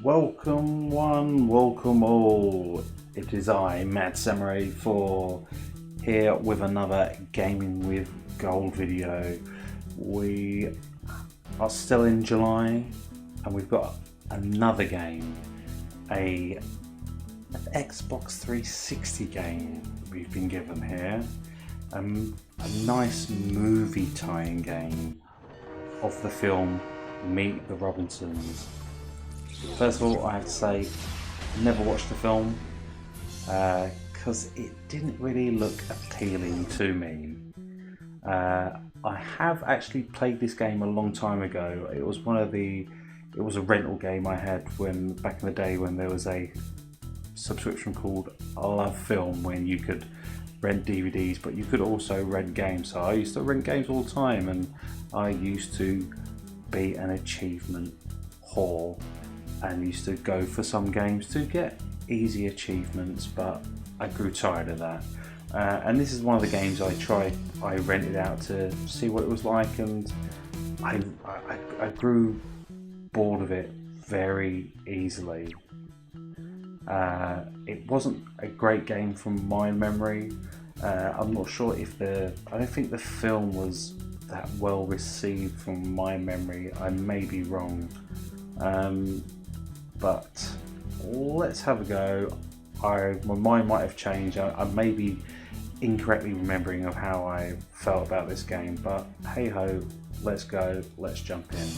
Welcome one, welcome all. It is I, Mad Samurai 4, here with another Gaming with Gold video. We are still in July and we've got another game, an Xbox 360 game we've been given here. A nice movie tie-in game of the film Meet the Robinsons. First of all, I have to say, never watched the film because it didn't really look appealing to me. I have actually played this game a long time ago. It was a rental game I had back in the day when there was a subscription called Love Film, when you could rent DVDs, but you could also rent games. So I used to rent games all the time, and I used to be an achievement whore and used to go for some games to get easy achievements, but I grew tired of that. And this is one of the games I rented out to see what it was like, and I grew bored of it very easily. It wasn't a great game from my memory. I'm not sure if I don't think the film was that well received from my memory. I may be wrong. But let's have a go. My mind might have changed. I may be incorrectly remembering of how I felt about this game, but hey ho, let's go, let's jump in.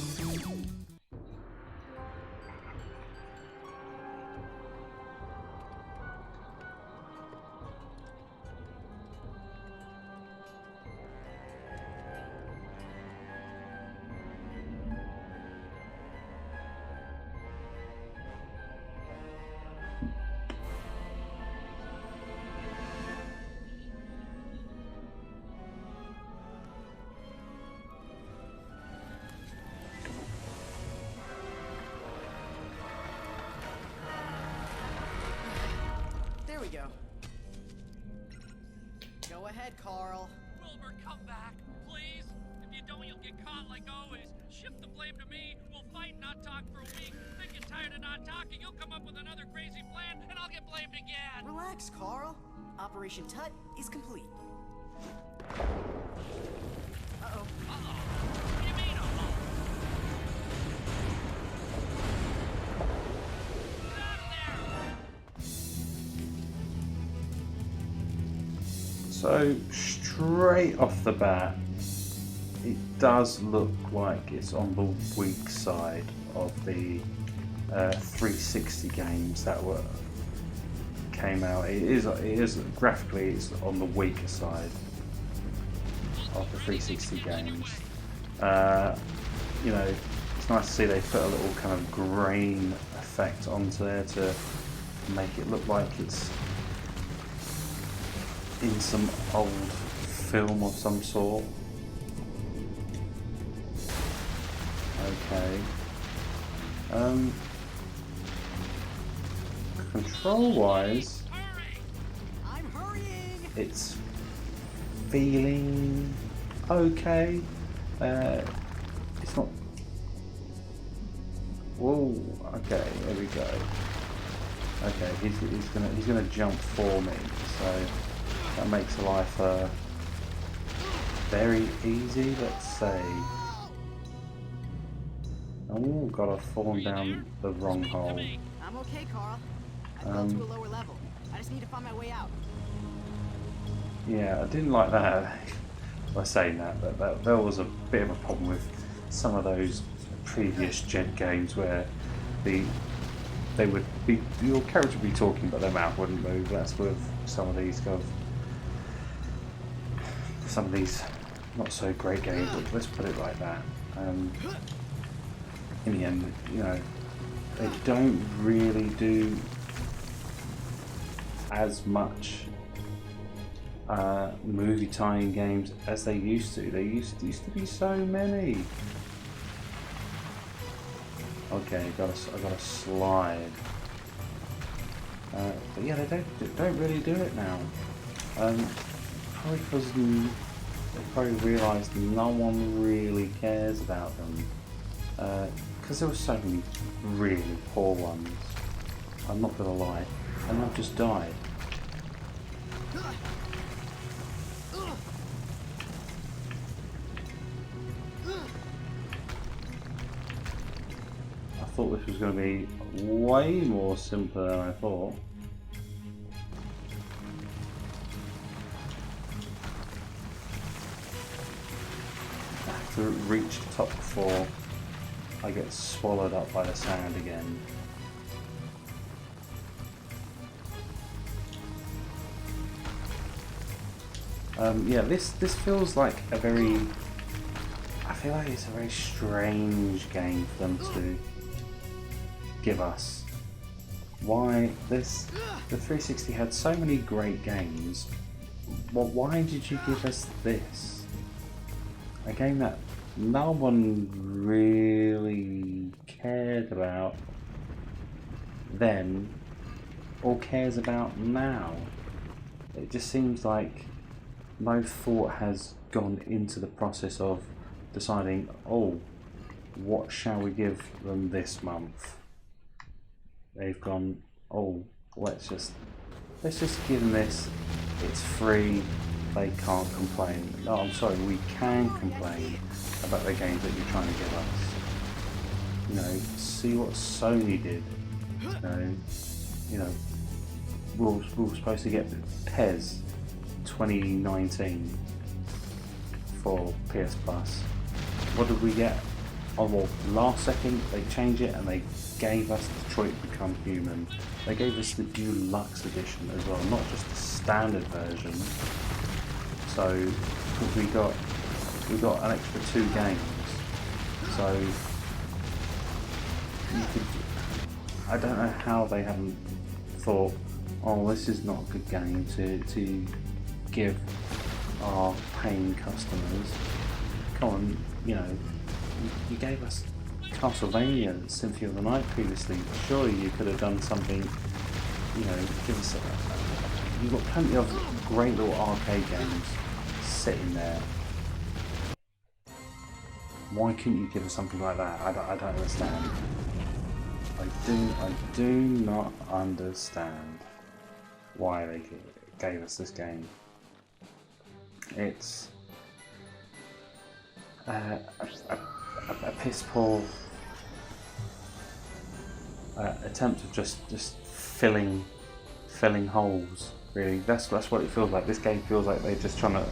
There we go. Go ahead, Carl. Wilbur, come back, please. If you don't, you'll get caught like always. Shift the blame to me. We'll fight and not talk for a week. Then get tired of not talking. You'll come up with another crazy plan, and I'll get blamed again. Relax, Carl. Operation Tut is complete. Uh-oh. Uh-oh. What do you mean, uh-oh? Get out of there! So straight off the bat, it does look like it's on the weak side of the 360 games that came out. It is graphically, it's on the weaker side of the 360 games. You know, it's nice to see they put a little kind of grain effect onto there to make it look like it's in some old film of some sort. Okay. Control-wise, I'm hurrying. it's feeling okay. It's not. Whoa. Okay. There we go. Okay. He's gonna jump for me. So that makes life very easy. Let's say. Oh, God, I've fallen down the wrong hole. I'm okay, Carl. I fell to a lower level. I just need to find my way out. Yeah, I didn't like that by saying that, but there was a bit of a problem with some of those previous gen games where your character would be talking but their mouth wouldn't move. That's with some of these not so great games. Let's put it like that. In the end, you know, they don't really do as much movie tie-in games as they used to. There used to be so many. Okay, I gotta slide. But yeah, they don't really do it now. Probably because they probably realised no one really cares about them. because there were so many really poor ones. I'm not gonna lie, and I've just died. I thought this was going to be way more simpler than I thought. I have to reach the top before I get swallowed up by the sand again. Yeah, this feels like a very... I feel like it's a very strange game for them to give us. Why the 360 had so many great games. Well, why did you give us this? A game that no one really cared about then or cares about now. It just seems like no thought has gone into the process of deciding, oh, what shall we give them this month? They've gone, oh, let's just give them this. It's free. They can't complain. No, I'm sorry, we can complain about the games that you're trying to give us. You know, see what Sony did. You know, we were supposed to get PES 2019 for PS Plus. What did we get? Oh well, last second they changed it and they gave us Detroit Become Human. They gave us the deluxe edition as well, not just the standard version. So we got an extra 2 games. So you could, I don't know how they haven't thought, oh, this is not a good game to give our paying customers. Come on, you know, you gave us Castlevania Symphony of the Night previously. Surely you could have done something, you know, give us you've got plenty of great little arcade games sitting there. Why couldn't you give us something like that? I don't understand. I do not understand why they gave us this game. It's a piss poor attempt of just filling holes. Really, that's what it feels like. This game feels like they're just trying to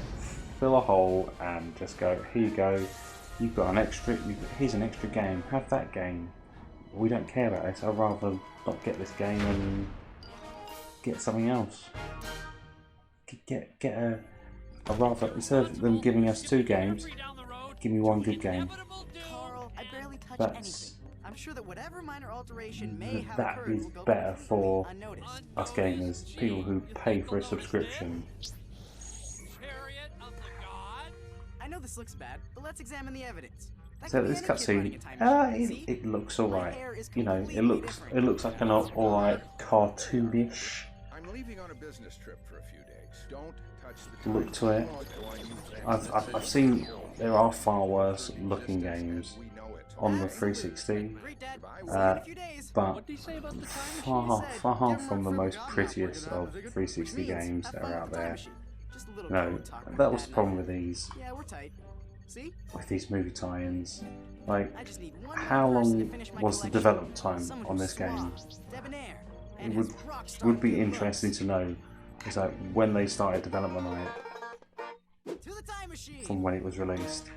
fill a hole and just go, here you go. You've got an extra. Here's an extra game. Have that game. We don't care about this. I'd rather not get this game and get something else. Get a rather, instead of them giving us 2 games, give me 1 good game. Carl, I barely touched That's anything. I'm sure that whatever minor alteration may have that occurred is will go better for unnoticed. us gamers, people who pay for a subscription. Chariot of the god? I know this looks bad, but let's examine the evidence. That So could be this any kid running cutscene, a time machine. See? it looks My alright. hair is You know, completely it looks different. like an alright cartoonish I'm leaving on a business trip for a few days. Don't touch the look to it. I've seen there are far worse looking games on the 360, Great, Dad. See you in a few days. but far from the most prettiest of 360 games that are out there. Just a little You know, code talk like that was the man. problem with these Yeah, we're tight. See? movie tie-ins. Like, I just need one how more person to long finish my was the collection. development time Someone on who's this game? suave, debonair, It and would has rock-star would be good interesting looks. to know is like when they started development on it To the time machine. from when it was released,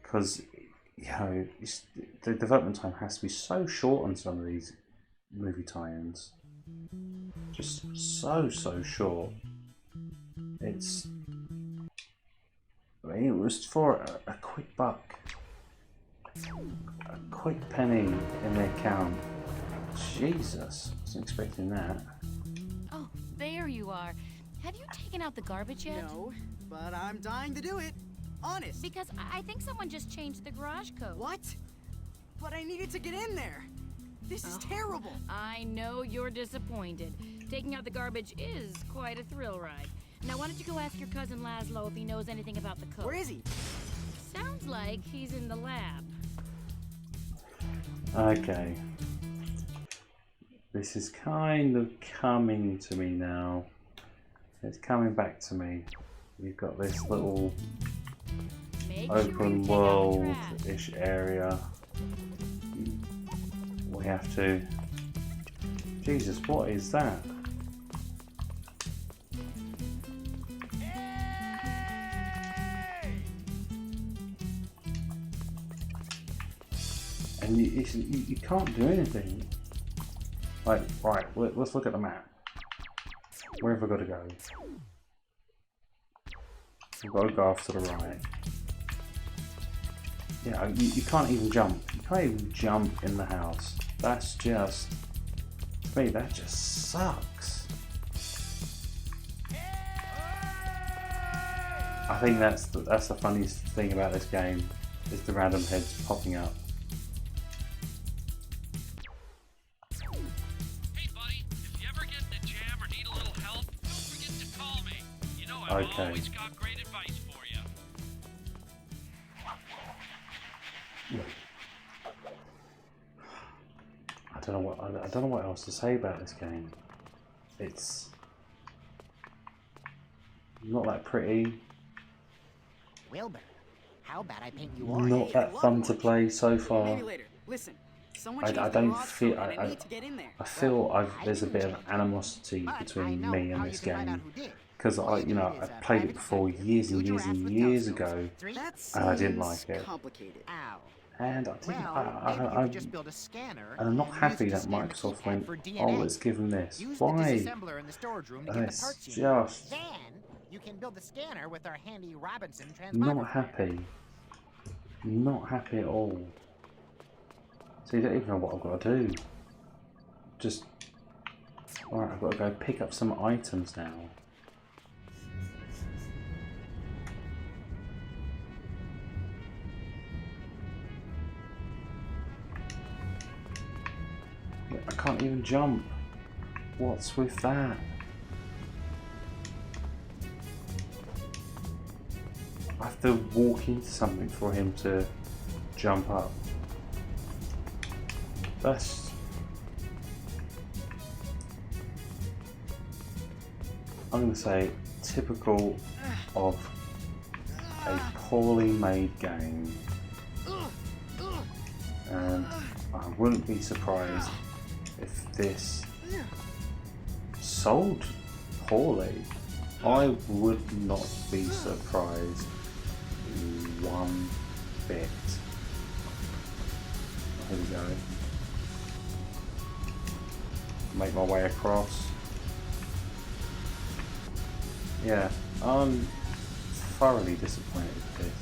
because you know the development time has to be so short on some of these movie tie-ins, just so short. It's, I mean, it was for a quick buck, a quick penny in their account. Jesus, wasn't expecting that. Oh, there you are. Have you taken out the garbage yet? No, but I'm dying to do it. Honest. Because I think someone just changed the garage code. What? But I needed to get in there. This is terrible. I know you're disappointed. Taking out the garbage is quite a thrill ride. Now, why don't you go ask your cousin Laszlo if he knows anything about the code? Where is he? Sounds like he's in the lab. Okay. This is kind of coming to me now. It's coming back to me. You've got this little open world-ish area. We have to... Jesus, what is that? And you can't do anything. Like, right, let's look at the map. Where have I got to go? We've got to go off to the right. Yeah, you can't even jump. You can't even jump in the house. That's just... To me, that just sucks. I think that's the funniest thing about this game, is the random heads popping up. Okay. Always got great advice for you. I don't know what else to say about this game. It's not that pretty. Wilbur, how about I paint you orange? Not that fun to play so far. Maybe later. Listen, someone I changed the don't laws feel. code and I need to get in there. I feel Well, there's a bit of animosity between me and this game. Because I played it before years and years and years ago, and I didn't like it. And I'm not happy that Microsoft went, oh, let's give them this. Why? It's just not happy. Not happy at all. So you don't even know what I've got to do. Just, alright, I've got to go pick up some items now. I can't even jump. What's with that? I have to walk into something for him to jump up. That's... I'm going to say typical of a poorly made game. And I wouldn't be surprised if this sold poorly. I would not be surprised one bit. Here we go. Make my way across. Yeah, I'm thoroughly disappointed with this.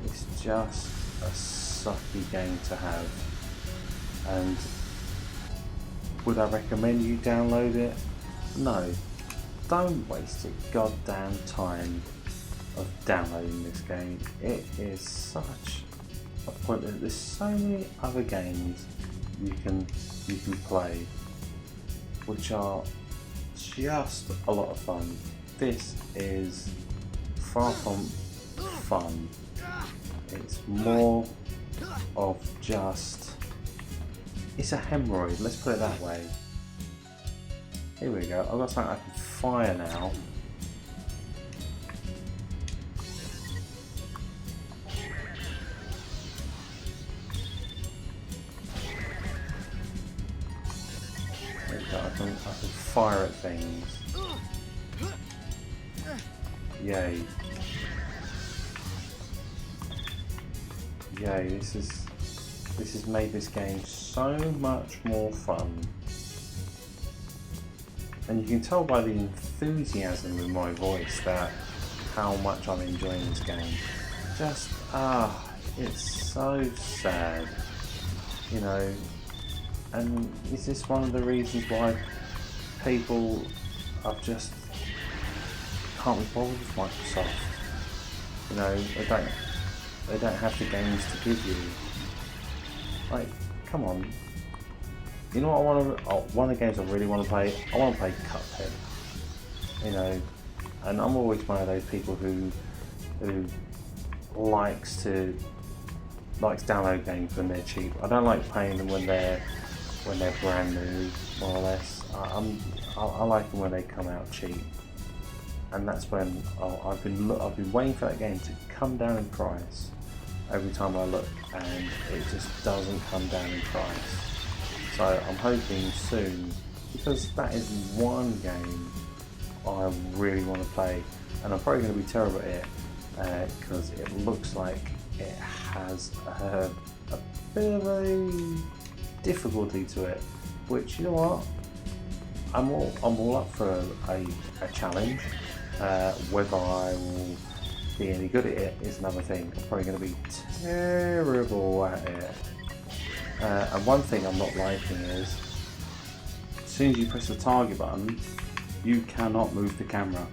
It's just a sucky game to have. And would I recommend you download it? No. Don't waste your goddamn time of downloading this game. It is such a point. There's so many other games you can play which are just a lot of fun. This is far from fun. It's more of just... It's a hemorrhoid, let's put it that way. Here we go, I've got something I can fire now. There we go, I can fire at things. Yay. Yay, this has made this game so much more fun. And you can tell by the enthusiasm in my voice that how much I'm enjoying this game. Just, it's so sad, you know. And is this one of the reasons why people are just can't be bothered with Microsoft? You know, they don't have the games to give you. Like, come on. You know what one of the games I really want to play? I want to play Cuphead. You know, and I'm always one of those people who likes to like to download games when they're cheap. I don't like playing them when they're brand new, more or less. I like them when they come out cheap, and that's when I've been waiting for that game to come down in price. Every time I look, and it just doesn't come down in price. So I'm hoping soon, because that is one game I really want to play, and I'm probably going to be terrible at it because it looks like it has a bit of a difficulty to it. Which, you know what, I'm all up for a challenge. Whether I will be any good at it is another thing. I'm probably going to be terrible at it. And one thing I'm not liking is, as soon as you press the target button, you cannot move the camera.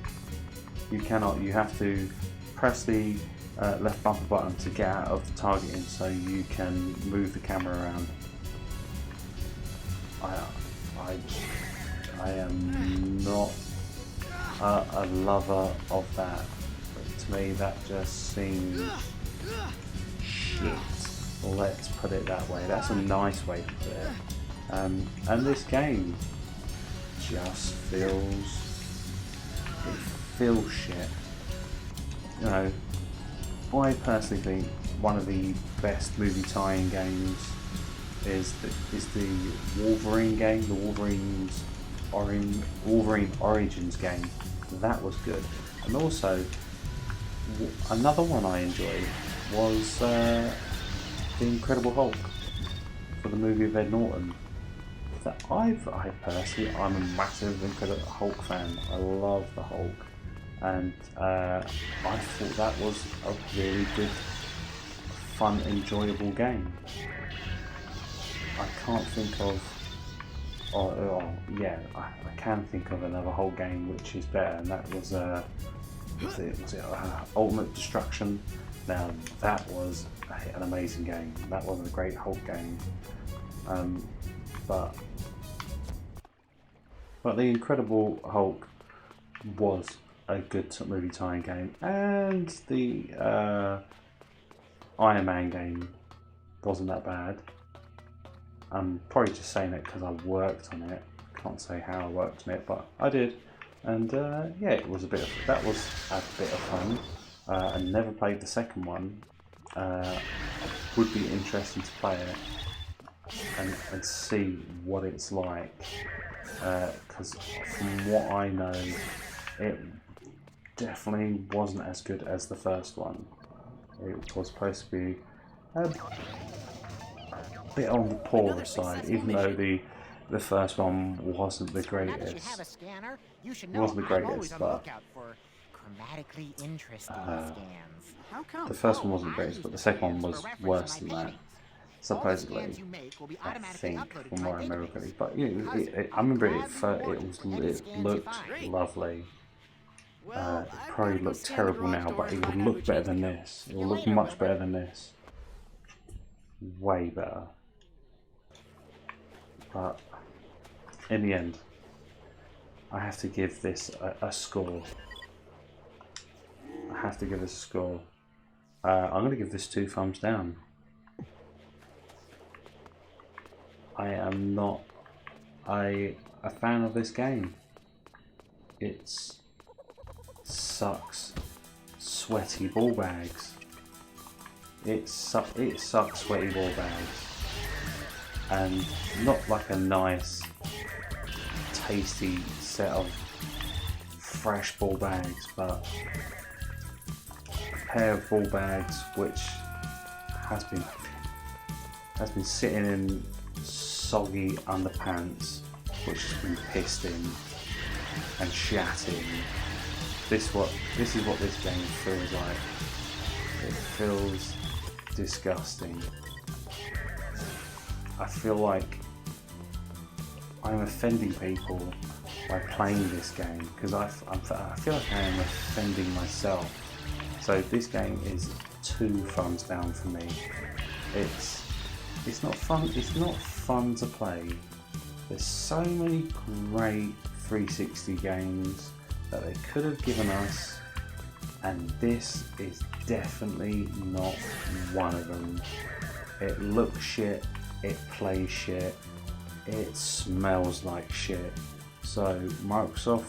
You cannot. You have to press the left bumper button to get out of the targeting so you can move the camera around. I am not a lover of that. To me, that just seems shit. Let's put it that way. That's a nice way to put it. And this game just feels shit. You know, I personally think one of the best movie tie-in games is the Wolverine game, the Wolverine Origins game. That was good. And also, another one I enjoyed was The Incredible Hulk, for the movie of Ed Norton. That I'm a massive Incredible Hulk fan. I love the Hulk, and I thought that was a really good, fun, enjoyable game. I can't think of. I can think of another Hulk game which is better, and that was Ultimate Destruction. Now that was an amazing game. That was a great Hulk game. But The Incredible Hulk was a good movie tie-in game, and the Iron Man game wasn't that bad. I'm probably just saying it because I worked on it. Can't say how I worked on it, but I did. And yeah, it was that was a bit of fun. I never played the second one. Would be interesting to play it and see what it's like. Because from what I know, it definitely wasn't as good as the first one. It was supposed to be a bit on the poorer side, even though the first one wasn't the greatest. But the first one wasn't the greatest, but the second one was worse than that, supposedly. I think, from what I remember. But you know, I remember it looked lovely. It probably looked terrible now, but it would look better than this. It will look much better than this. Way better. But in the end, I have to give this a score. I have to give this a score. I'm going to give this 2 thumbs down. I am not a fan of this game. It sucks sweaty ball bags. It sucks sweaty ball bags. And not like a nice, tasty set of fresh ball bags, but a pair of ball bags which has been sitting in soggy underpants, which has been pissed in and shat in. This is what this game feels like. It feels disgusting. I feel like I'm offending people by playing this game, because I feel like I am offending myself. So this game is 2 thumbs down for me. It's not fun. It's not fun to play. There's so many great 360 games that they could have given us, and this is definitely not one of them. It looks shit, it plays shit, it smells like shit. So Microsoft,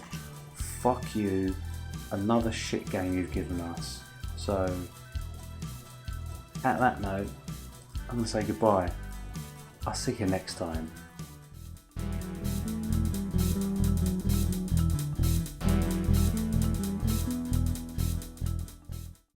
fuck you, another shit game you've given us. So at that note, I'm gonna say goodbye. I'll see you next time.